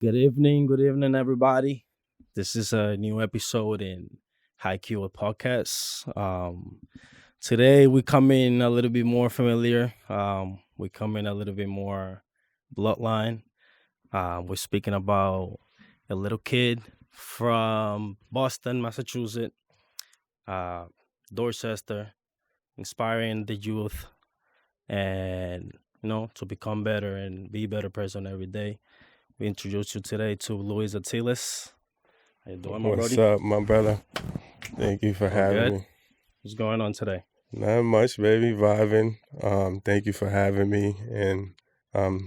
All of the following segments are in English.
Good evening, everybody. This is a new episode in HighQElPodcast. Today we come in a little bit more familiar. We come in a little bit more bloodline. We're speaking about a little kid from Boston, Massachusetts, uh, Dorchester, inspiring the youth, and to become better and be a better person every day. We introduce you today to Luis Atiles. How you doing, my What's brody? up, my brother? Thank you for All having good? me. What's going on today? Not much, baby. Vibing. Thank you for having me and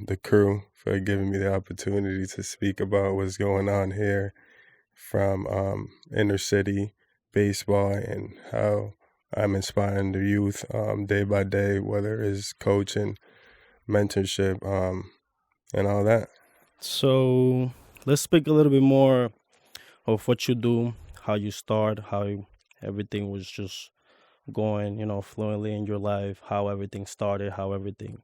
the crew for giving me the opportunity to speak about what's going on here from inner city baseball and how I'm inspiring the youth day by day, whether it's coaching, mentorship, and all that. So let's speak a little bit more of what you do, how you start, how everything was just going, fluently in your life, how everything started, how everything,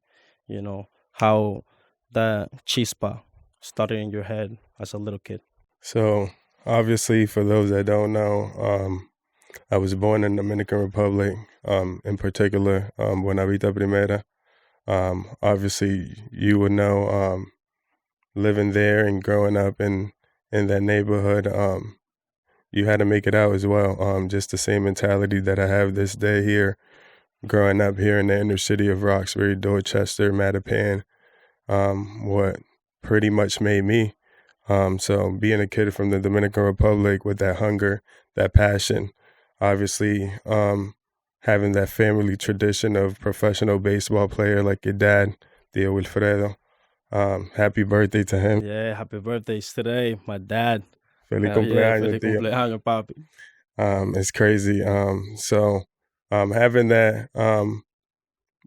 how that chispa started in your head as a little kid. So obviously, for those that don't know, I was born in the Dominican Republic, in particular, Buenavista Primera. Obviously, you would know, living there and growing up in that neighborhood, you had to make it out as well. Just the same mentality that I have this day here, growing up here in the inner city of Roxbury, Dorchester, Mattapan, what pretty much made me. So being a kid from the Dominican Republic with that hunger, that passion, obviously having that family tradition of professional baseball player like your dad, Tio Wilfredo. Happy birthday to him. Yeah, happy birthdays today, my dad. Feliz Hell yeah, cumpleaños, feliz tío. cumpleaños, papi. It's crazy. So having that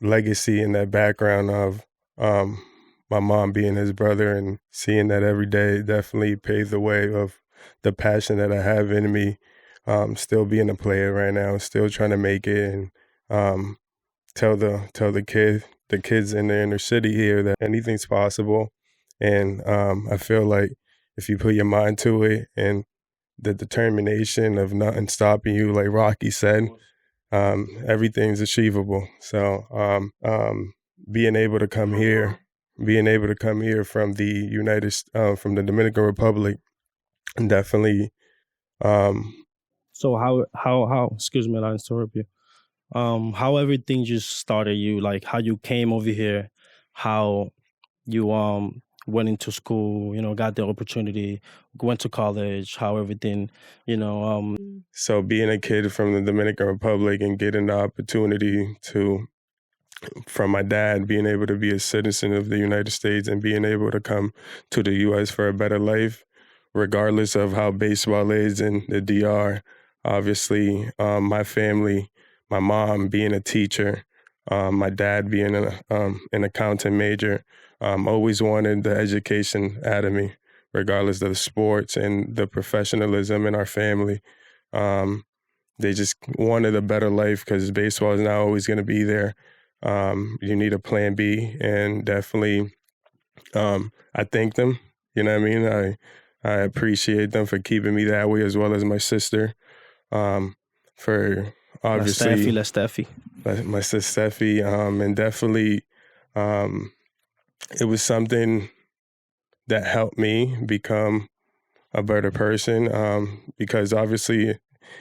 legacy and that background of my mom being his brother and seeing that every day definitely paved the way of the passion that I have in me. Still being a player right now, still trying to make it and tell the kids in the inner city here that anything's possible. And I feel like if you put your mind to it and the determination of nothing stopping you, like Rocky said, everything's achievable. So being able to come here from from the Dominican Republic, definitely. So how excuse me, I interrupt you. How everything just started you, like how you came over here, how you went into school, got the opportunity, went to college, how everything, So being a kid from the Dominican Republic and getting the opportunity to, from my dad, being able to be a citizen of the United States and being able to come to the U.S. for a better life, regardless of how baseball is in the DR. Obviously, my family, my mom being a teacher, my dad being an accountant major, always wanted the education out of me, regardless of the sports and the professionalism in our family. They just wanted a better life because baseball is not always going to be there. You need a plan B, and definitely I thank them. You know what I mean? I appreciate them for keeping me that way, as well as my sister, for obviously La Steffi. my sister Steffi, and definitely it was something that helped me become a better person, because obviously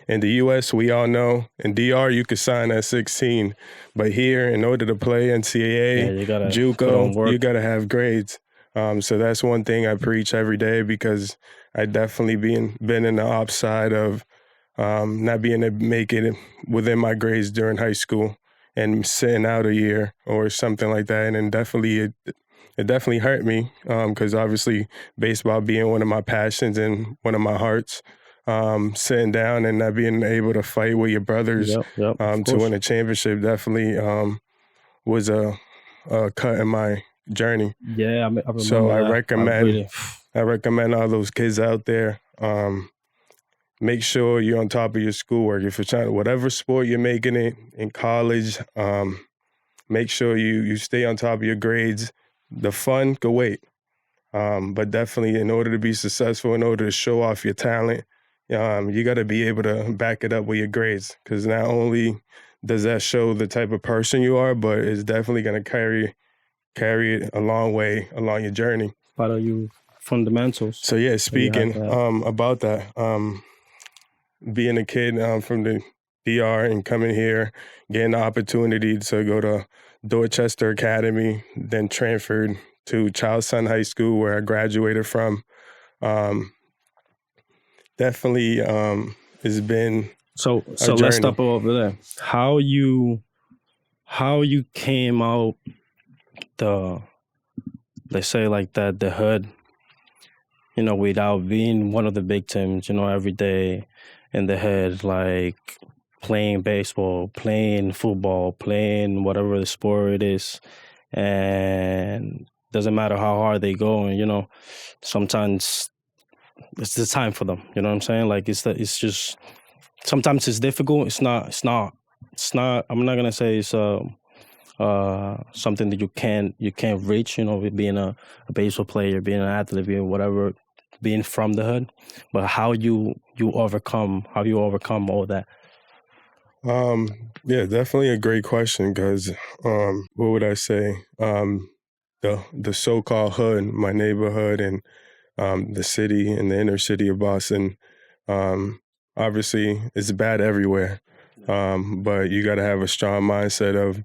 in the U.S., we all know, in DR, you could sign at 16, but here, in order to play NCAA, You gotta put on JUCO, work. you got to have grades. So that's one thing I preach every day, because I definitely been in the ops side of not being able to make it within my grades during high school and sitting out a year or something like that. And then definitely it definitely hurt me, because obviously baseball being one of my passions and one of my hearts, sitting down and not being able to fight with your brothers Yep, to win a championship definitely was a cut in my journey. Yeah, I remember So I that. recommend all those kids out there, make sure you're on top of your schoolwork. If you're trying, whatever sport you're making it in college, make sure you stay on top of your grades. The fun, go wait. But definitely, in order to be successful, in order to show off your talent, you got to be able to back it up with your grades, because not only does that show the type of person you are, but it's definitely going to carry it a long way along your journey. Part of your fundamentals. So yeah, speaking about that, being a kid from the DR and coming here, getting the opportunity to go to Dorchester Academy, then transferred to Charlestown High School, where I graduated from. Definitely has been so let's stop over there. How you came out let's say like that, the hood, without being one of the victims, every day in the hood, like playing baseball, playing football, playing whatever the sport it is, and doesn't matter how hard they go, and sometimes it's the time for them. You know what I'm saying? Like it's just sometimes it's difficult. It's not. I'm not gonna say it's something that you can't reach. With being a baseball player, being an athlete, being whatever, being from the hood. But how you overcome all that? Yeah, definitely a great question, because what would I say? The so-called hood, my neighborhood, and the city and the inner city of Boston, obviously it's bad everywhere, but you got to have a strong mindset of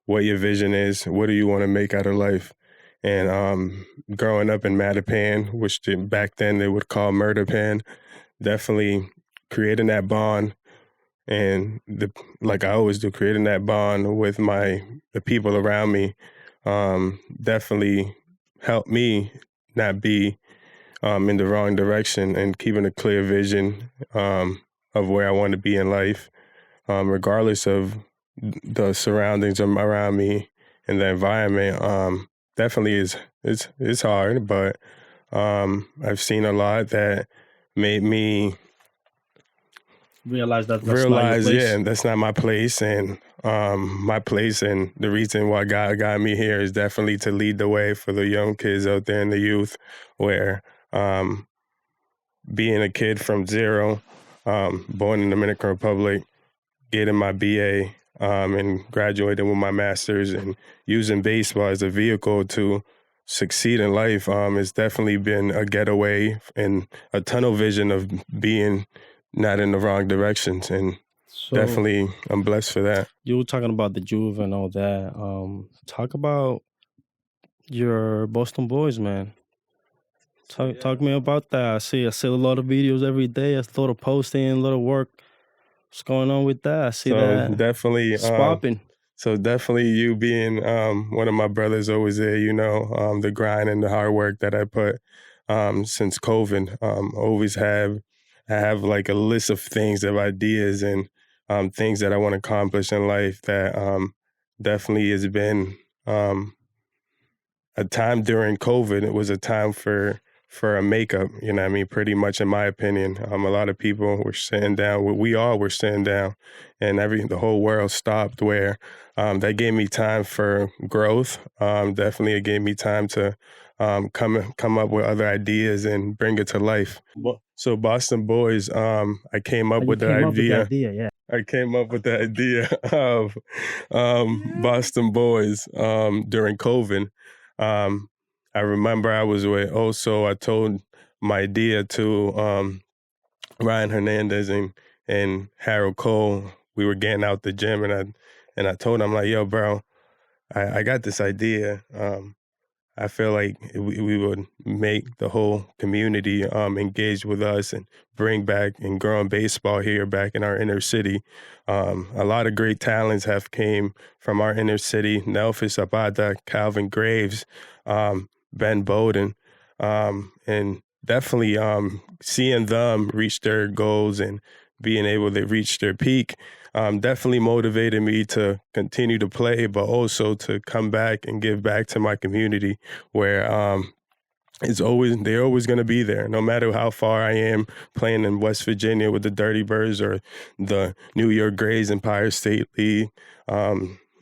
what your vision is, what do you want to make out of life. And growing up in Mattapan, which back then they would call Murderpan, definitely creating that bond, and like I always do, creating that bond with the people around me, definitely helped me not be in the wrong direction, and keeping a clear vision of where I want to be in life, regardless of the surroundings around me and the environment. Definitely it's hard, but I've seen a lot that made me realize that's not your place. Yeah, that's not my place, and my place, and the reason why God got me here is definitely to lead the way for the young kids out there and the youth, where being a kid from zero, born in the Dominican Republic, getting my BA, and graduating with my master's, and using baseball as a vehicle to succeed in life, it's definitely been a getaway and a tunnel vision of being not in the wrong directions, and definitely I'm blessed for that. You were talking about the Juve and all that. Talk about your Boston boys, man. Talk to me about that. I see a lot of videos every day. I thought of posting, a lot of work. What's going on with that? I see that. Definitely it's popping. So definitely you being one of my brothers always there, the grind and the hard work that I put since COVID. I have like a list of things, of ideas and things that I want to accomplish in life that definitely has been a time during COVID. It was a time for a makeup, pretty much in my opinion. A lot of people were sitting down, we all were sitting down, and the whole world stopped, where that gave me time for growth. Definitely it gave me time to come up with other ideas and bring it to life. So Boston Boys, I came up with the idea. I came up with the idea of Boston Boys during COVID. I remember I was with Oso. I told my idea to Ryan Hernandez and Harold Cole. We were getting out the gym, and I told him, like, yo, bro, I got this idea. I feel like we would make the whole community engage with us and bring back and growing baseball here back in our inner city. A lot of great talents have came from our inner city. Nelfis Abada, Calvin Graves, Ben Bowden, and definitely seeing them reach their goals and being able to reach their peak definitely motivated me to continue to play, but also to come back and give back to my community, where they're always going to be there, no matter how far I am playing in West Virginia with the Dirty Birds or the New York Grays Empire State League.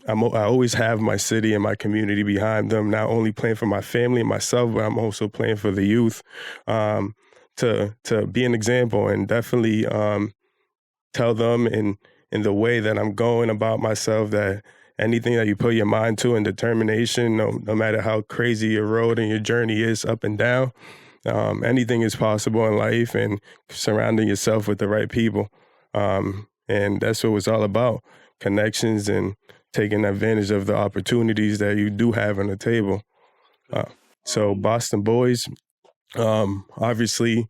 I always have my city and my community behind them, not only playing for my family and myself, but I'm also playing for the youth, to be an example and definitely tell them in the way that I'm going about myself that anything that you put your mind to and determination, no matter how crazy your road and your journey is up and down, anything is possible in life, and surrounding yourself with the right people. And that's what it's all about, connections and taking advantage of the opportunities that you do have on the table. So Boston Boys, obviously,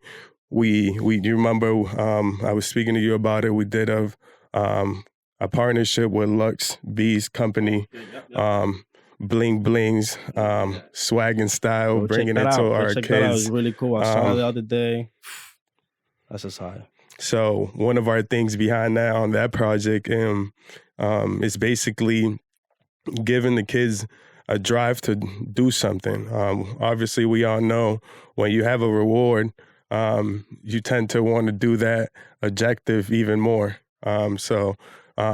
we you remember I was speaking to you about it. We did a partnership with Lux B's company, Bling Blings, swag and style, bringing it to our kids. That out. It's really cool. I saw it the other day. That's just high. So one of our things behind that on that project is basically giving the kids a drive to do something. Obviously, we all know when you have a reward, you tend to want to do that objective even more. So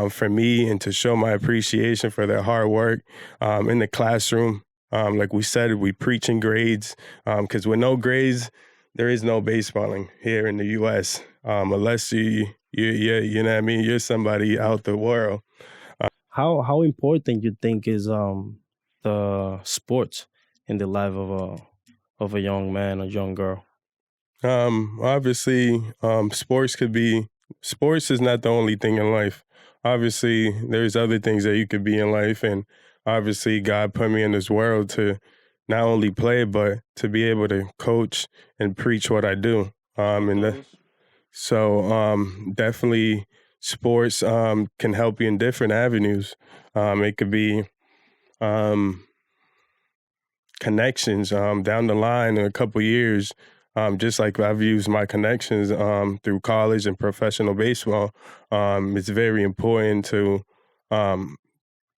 for me, and to show my appreciation for their hard work in the classroom, like we said, we preach in grades, because with no grades, there is no baseballing here in the U.S. Unless you know what I mean, you're somebody out the world. How important you think is the sports in the life of a young man or young girl? Obviously, sports is not the only thing in life. Obviously, there's other things that you could be in life, and obviously God put me in this world to not only play, but to be able to coach and preach what I do. So definitely sports can help you in different avenues. It could be connections down the line in a couple years. Just like I've used my connections through college and professional baseball, it's very important to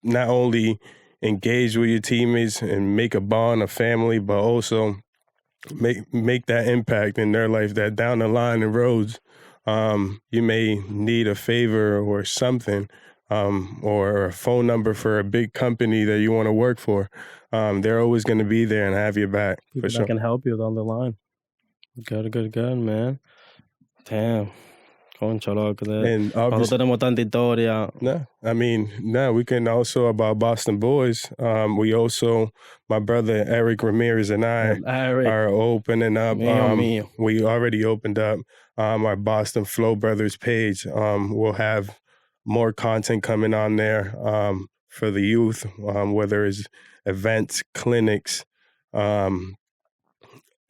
not only engage with your teammates and make a bond, a family, but also make that impact in their life, that down the line, the roads, you may need a favor or something, or a phone number for a big company that you want to work for. They're always going to be there and have your back. People for sure. that can help you down the line. Good, man. Damn. Concho, loco. And Nosotros tenemos tanta historia. We can also, about Boston Boys, we also, my brother Eric Ramirez and I are opening up. We already opened up our Boston Flow Brothers page. We'll have more content coming on there for the youth, whether it's events, clinics,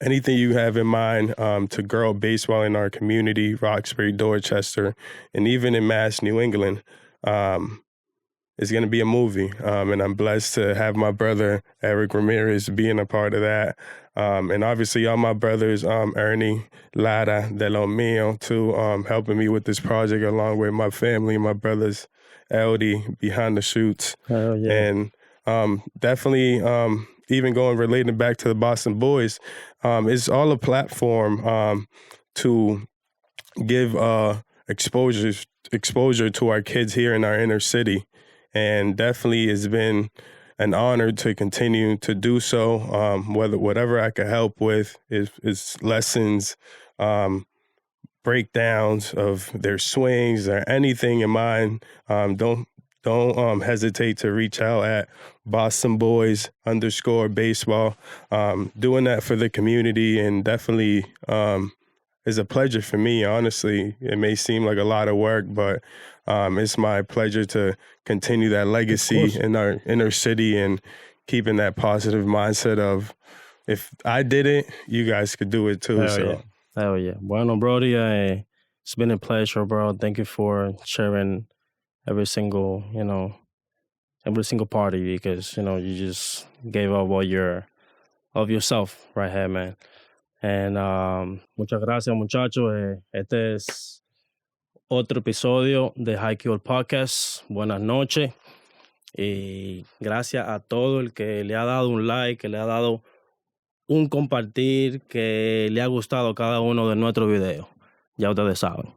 anything you have in mind to grow baseball in our community, Roxbury, Dorchester, and even in Mass, New England, is going to be a movie. And I'm blessed to have my brother, Eric Ramirez, being a part of that. And obviously all my brothers, Ernie, Lara, De Lo Mio, too, helping me with this project, along with my family, my brothers, Eldie, behind the shoots. Oh, yeah. And definitely... even relating back to the Boston Boys, it's all a platform to give exposure to our kids here in our inner city. And definitely it's been an honor to continue to do so. Whatever I could help with is lessons, breakdowns of their swings or anything in mind. Don't hesitate to reach out at Boston Boys _baseball. Doing that for the community, and definitely is a pleasure for me, honestly. It may seem like a lot of work, but it's my pleasure to continue that legacy in our inner city and keeping that positive mindset of, if I did it, you guys could do it too. Hell yeah. Bueno, Brody, it's been a pleasure, bro. Thank you for sharing every single part of you, because, you just gave up all of yourself right here, man. And muchas gracias, muchachos. Este es otro episodio de HighQElPodcast. Buenas noches. Y gracias a todo el que le ha dado un like, que le ha dado un compartir, que le ha gustado cada uno de nuestros videos. Ya ustedes saben.